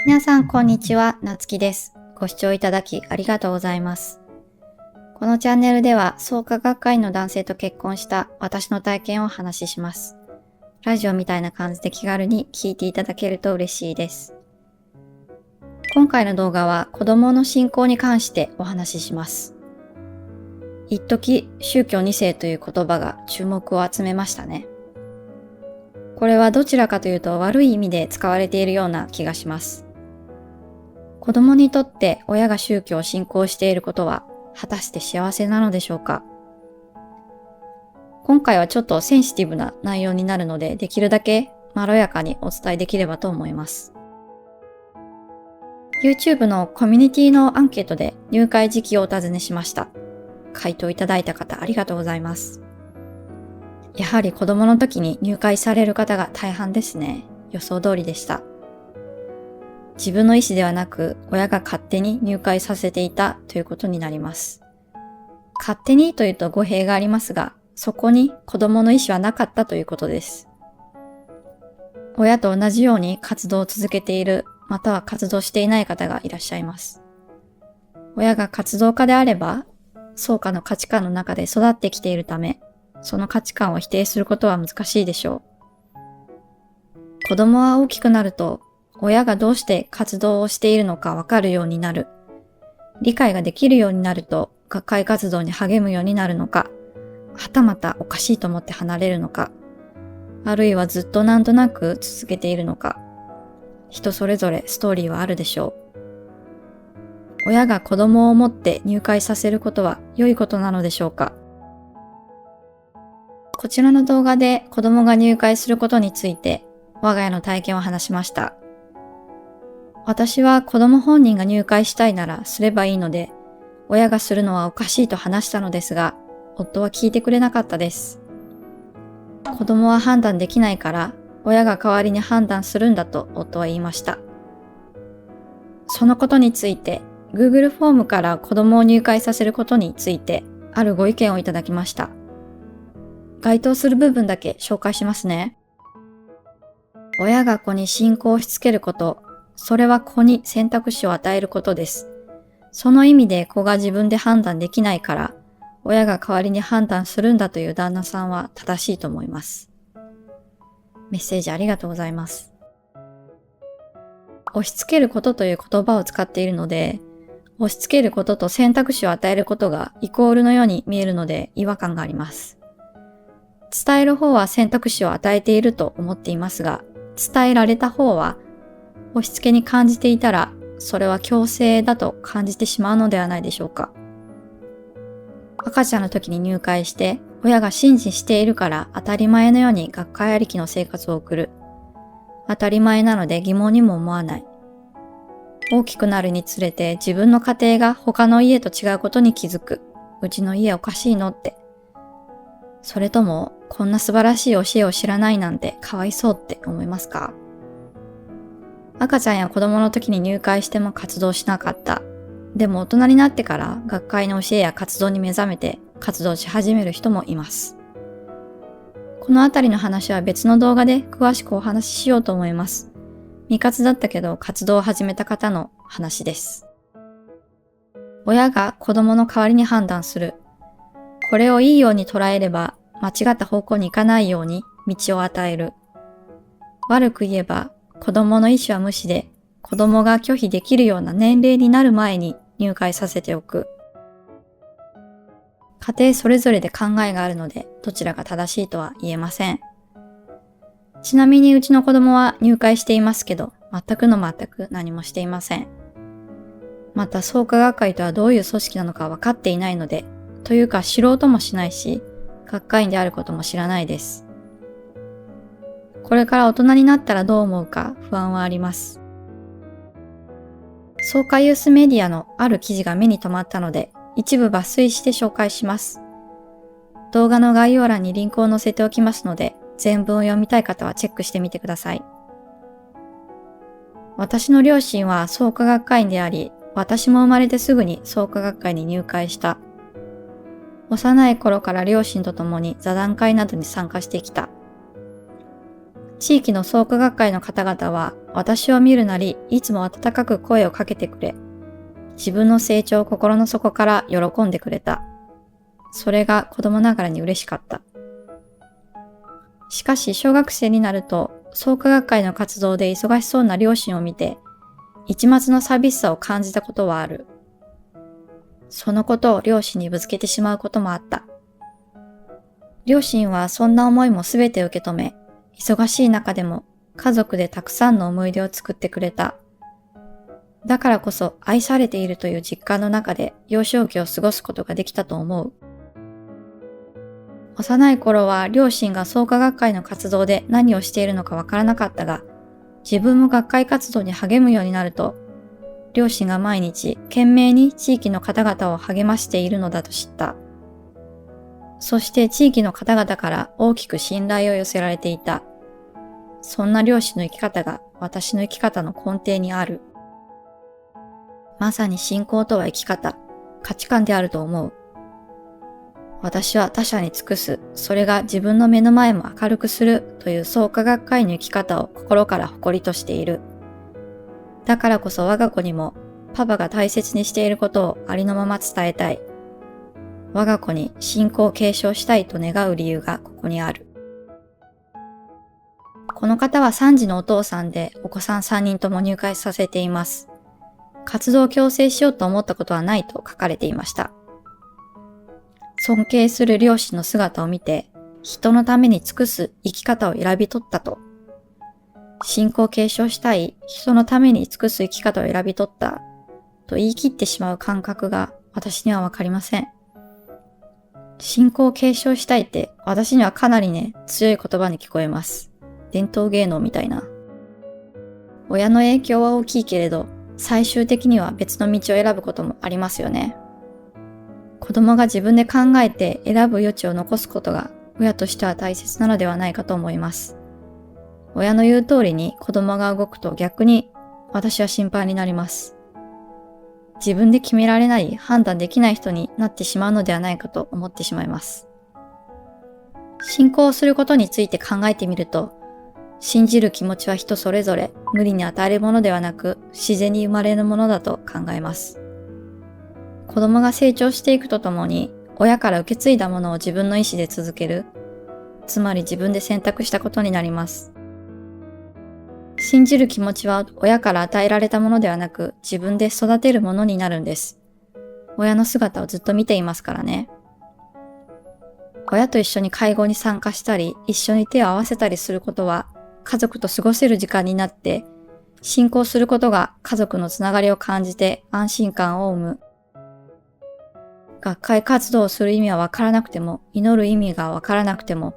皆さん、こんにちは。なつきです。ご視聴いただきありがとうございます。このチャンネルでは、創価学会員の男性と結婚した私の体験をお話しします。ラジオみたいな感じで気軽に聞いていただけると嬉しいです。今回の動画は、子供の信仰に関してお話しします。一時、宗教2世という言葉が注目を集めましたね。これはどちらかというと悪い意味で使われているような気がします。子供にとって親が宗教を信仰していることは果たして幸せなのでしょうか？今回はちょっとセンシティブな内容になるので、できるだけまろやかにお伝えできればと思います。YouTube のコミュニティのアンケートで入会時期をお尋ねしました。回答いただいた方ありがとうございます。やはり子供の時に入会される方が大半ですね。予想通りでした。自分の意思ではなく、親が勝手に入会させていたということになります。勝手にというと語弊がありますが、そこに子供の意思はなかったということです。親と同じように活動を続けている、または活動していない方がいらっしゃいます。親が活動家であれば、創価の価値観の中で育ってきているため、その価値観を否定することは難しいでしょう。子供は大きくなると、親がどうして活動をしているのかわかるようになる。理解ができるようになると学会活動に励むようになるのか、はたまたおかしいと思って離れるのか、あるいはずっとなんとなく続けているのか、人それぞれストーリーはあるでしょう。親が子供を持って入会させることは良いことなのでしょうか？こちらの動画で子供が入会することについて我が家の体験を話しました。私は子供本人が入会したいならすればいいので、親がするのはおかしいと話したのですが、夫は聞いてくれなかったです。子供は判断できないから、親が代わりに判断するんだと夫は言いました。そのことについて、Google フォームから子供を入会させることについて、あるご意見をいただきました。該当する部分だけ紹介しますね。親が子に信仰を押し付けること、それは子に選択肢を与えることです。その意味で子が自分で判断できないから、親が代わりに判断するんだという旦那さんは正しいと思います。メッセージありがとうございます。押し付けることという言葉を使っているので、押し付けることと選択肢を与えることがイコールのように見えるので違和感があります。伝える方は選択肢を与えていると思っていますが、伝えられた方は押し付けに感じていたら、それは強制だと感じてしまうのではないでしょうか。赤ちゃんの時に入会して、親が信じしているから当たり前のように学会ありきの生活を送る。当たり前なので疑問にも思わない。大きくなるにつれて自分の家庭が他の家と違うことに気づく。うちの家おかしいのって。それとも、こんな素晴らしい教えを知らないなんてかわいそうって思いますか？赤ちゃんや子供の時に入会しても活動しなかった。でも大人になってから学会の教えや活動に目覚めて活動し始める人もいます。このあたりの話は別の動画で詳しくお話ししようと思います。未活だったけど活動を始めた方の話です。親が子供の代わりに判断する。これをいいように捉えれば間違った方向に行かないように道を与える。悪く言えば子供の意思は無視で、子供が拒否できるような年齢になる前に入会させておく。家庭それぞれで考えがあるので、どちらが正しいとは言えません。ちなみにうちの子供は入会していますけど、全く何もしていません。また創価学会とはどういう組織なのか分かっていないので、というか知ろうともしないし、学会員であることも知らないです。これから大人になったらどう思うか不安はあります。創価ユースメディアのある記事が目に留まったので、一部抜粋して紹介します。動画の概要欄にリンクを載せておきますので、全文を読みたい方はチェックしてみてください。私の両親は創価学会員であり、私も生まれてすぐに創価学会に入会した。幼い頃から両親と共に座談会などに参加してきた。地域の創価学会の方々は私を見るなりいつも温かく声をかけてくれ、自分の成長を心の底から喜んでくれた。それが子供ながらに嬉しかった。しかし小学生になると創価学会の活動で忙しそうな両親を見て一抹の寂しさを感じたことはある。そのことを両親にぶつけてしまうこともあった。両親はそんな思いもすべて受け止め、忙しい中でも家族でたくさんの思い出を作ってくれた。だからこそ愛されているという実感の中で幼少期を過ごすことができたと思う。幼い頃は両親が創価学会の活動で何をしているのかわからなかったが、自分も学会活動に励むようになると、両親が毎日懸命に地域の方々を励ましているのだと知った。そして地域の方々から大きく信頼を寄せられていた。そんな両親の生き方が私の生き方の根底にある。まさに信仰とは生き方、価値観であると思う。私は他者に尽くす、それが自分の目の前も明るくするという創価学会の生き方を心から誇りとしている。だからこそ我が子にもパパが大切にしていることをありのまま伝えたい。我が子に信仰を継承したいと願う理由がここにある。この方は3児のお父さんでお子さん3人とも入会させています。活動を強制しようと思ったことはないと書かれていました。尊敬する両親の姿を見て、人のために尽くす生き方を選び取ったと。信仰を継承したい、人のために尽くす生き方を選び取ったと言い切ってしまう感覚が私にはわかりません。信仰を継承したいって私にはかなり強い言葉に聞こえます。伝統芸能みたいな。親の影響は大きいけれど、最終的には別の道を選ぶこともありますよね。子供が自分で考えて選ぶ余地を残すことが親としては大切なのではないかと思います。親の言う通りに子供が動くと逆に私は心配になります。自分で決められない判断できない人になってしまうのではないかと思ってしまいます。信仰することについて考えてみると、信じる気持ちは人それぞれ無理に与えるものではなく自然に生まれるものだと考えます。子供が成長していくとともに親から受け継いだものを自分の意思で続ける、つまり自分で選択したことになります。信じる気持ちは親から与えられたものではなく自分で育てるものになるんです。親の姿をずっと見ていますからね。親と一緒に会合に参加したり、一緒に手を合わせたりすることは家族と過ごせる時間になって、信仰することが家族のつながりを感じて安心感を生む。学会活動をする意味はわからなくても、祈る意味がわからなくても、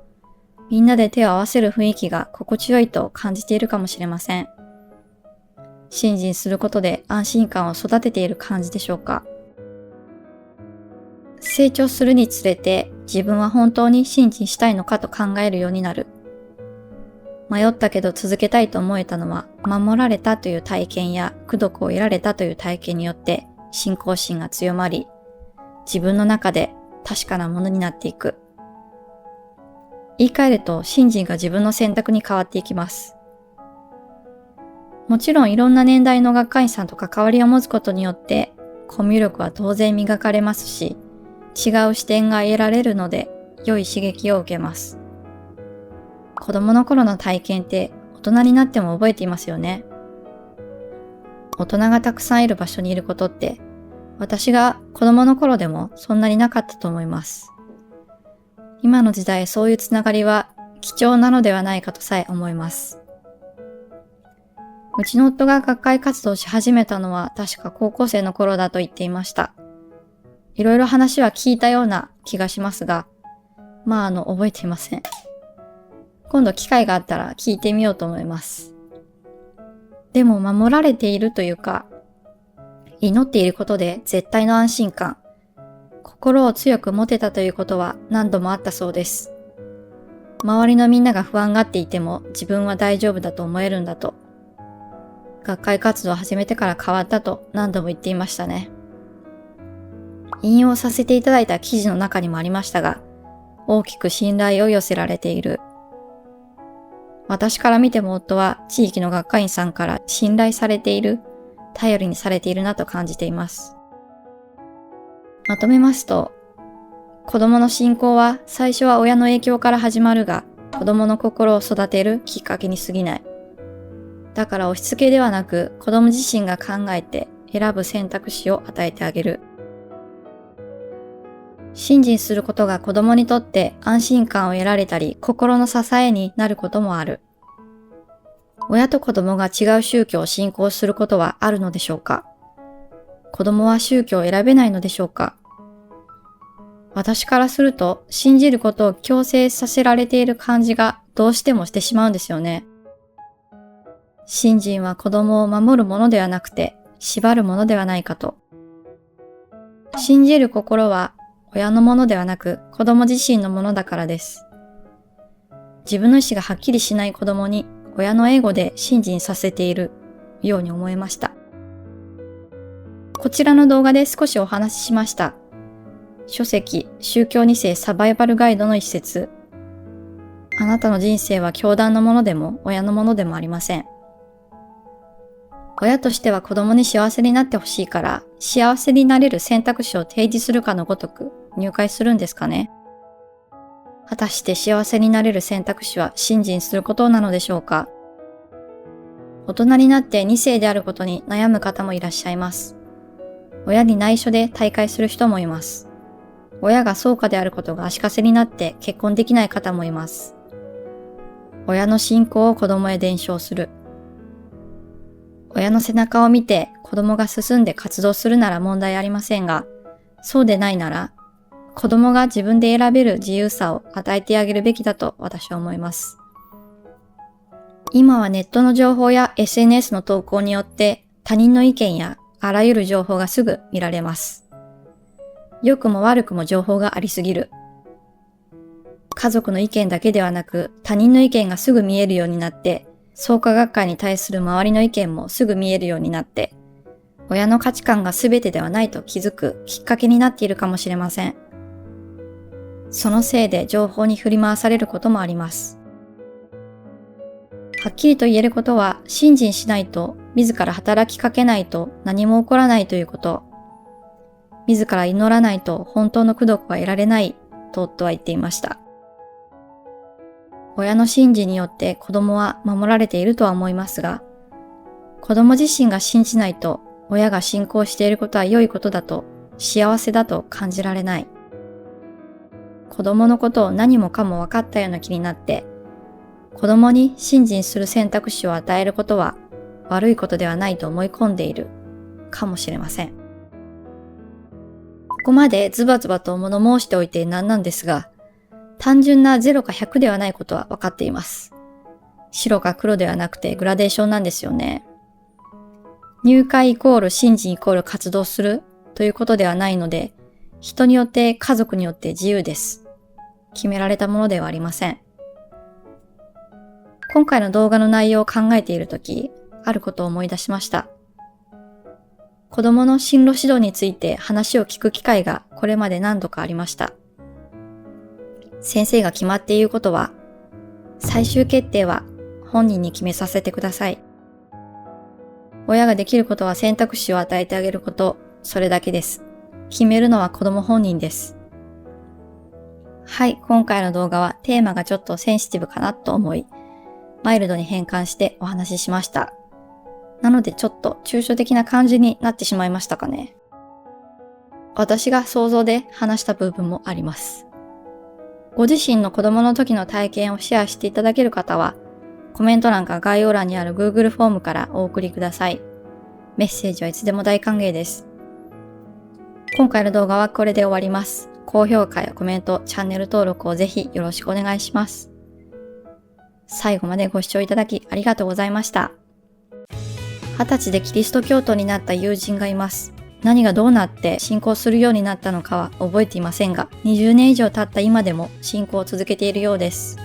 みんなで手を合わせる雰囲気が心地よいと感じているかもしれません。信心することで安心感を育てている感じでしょうか。成長するにつれて自分は本当に信心したいのかと考えるようになる。迷ったけど続けたいと思えたのは守られたという体験や功徳を得られたという体験によって信仰心が強まり、自分の中で確かなものになっていく。言い換えると信心が自分の選択に変わっていきます。もちろんいろんな年代の学会員さんと関わりを持つことによってコミュ力は当然磨かれますし、違う視点が得られるので良い刺激を受けます。子供の頃の体験って大人になっても覚えていますよね。大人がたくさんいる場所にいることって私が子供の頃でもそんなになかったと思います。今の時代そういうつながりは貴重なのではないかとさえ思います。うちの夫が学会活動をし始めたのは確か高校生の頃だと言っていました。いろいろ話は聞いたような気がしますが、覚えていません。今度機会があったら聞いてみようと思います。でも守られているというか、祈っていることで絶対の安心感、心を強く持てたということは何度もあったそうです。周りのみんなが不安がっていても自分は大丈夫だと思えるんだと。学会活動を始めてから変わったと何度も言っていましたね。引用させていただいた記事の中にもありましたが、大きく信頼を寄せられている。私から見ても夫は地域の学会員さんから信頼されている、頼りにされているなと感じています。まとめますと、子供の信仰は最初は親の影響から始まるが、子供の心を育てるきっかけに過ぎない。だから押し付けではなく、子供自身が考えて選ぶ選択肢を与えてあげる。信心することが子供にとって安心感を得られたり、心の支えになることもある。親と子供が違う宗教を信仰することはあるのでしょうか？子供は宗教を選べないのでしょうか？私からすると、信じることを強制させられている感じがどうしてもしてしまうんですよね。信心は子供を守るものではなくて、縛るものではないかと。信じる心は親のものではなく子供自身のものだからです。自分の意思がはっきりしない子供に親のエゴで信心させているように思えました。こちらの動画で少しお話ししました。書籍、宗教2世サバイバルガイドの一節。あなたの人生は教団のものでも親のものでもありません。親としては子供に幸せになってほしいから、幸せになれる選択肢を提示するかのごとく入会するんですかね。果たして幸せになれる選択肢は信心することなのでしょうか。大人になって2世であることに悩む方もいらっしゃいます。親に内緒で退会する人もいます。親が草加であることが足かせになって結婚できない方もいます。親の信仰を子供へ伝承する。親の背中を見て子供が進んで活動するなら問題ありませんが、そうでないなら、子供が自分で選べる自由さを与えてあげるべきだと私は思います。今はネットの情報や SNS の投稿によって他人の意見やあらゆる情報がすぐ見られます。良くも悪くも情報がありすぎる。家族の意見だけではなく他人の意見がすぐ見えるようになって、創価学会に対する周りの意見もすぐ見えるようになって、親の価値観が全てではないと気づくきっかけになっているかもしれません。そのせいで情報に振り回されることもあります。はっきりと言えることは、信心しないと、自ら働きかけないと何も起こらないということ。自ら祈らないと本当の功徳は得られないと夫は言っていました。親の信心によって子供は守られているとは思いますが、子供自身が信じないと親が信仰していることは良いことだと、幸せだと感じられない。子供のことを何もかも分かったような気になって、子供に信心する選択肢を与えることは悪いことではないと思い込んでいるかもしれません。ここまでズバズバと物申しておいてなんなんですが、単純な0か100ではないことは分かっています。白か黒ではなくてグラデーションなんですよね。入会イコール信心イコール活動するということではないので、人によって家族によって自由です。決められたものではありません。今回の動画の内容を考えているとき、あることを思い出しました。子供の進路指導について話を聞く機会がこれまで何度かありました。先生が決まっていることは、最終決定は本人に決めさせてください。親ができることは選択肢を与えてあげること、それだけです。決めるのは子供本人です。はい、今回の動画はテーマがちょっとセンシティブかなと思い、マイルドに変換してお話ししました。なのでちょっと抽象的な感じになってしまいましたかね。私が想像で話した部分もあります。ご自身の子供の時の体験をシェアしていただける方は、コメント欄か概要欄にある Google フォームからお送りください。メッセージはいつでも大歓迎です。今回の動画はこれで終わります。高評価やコメント、チャンネル登録をぜひよろしくお願いします。最後までご視聴いただきありがとうございました。20歳でキリスト教徒になった友人がいます。何がどうなって信仰するようになったのかは覚えていませんが、20年以上経った今でも信仰を続けているようです。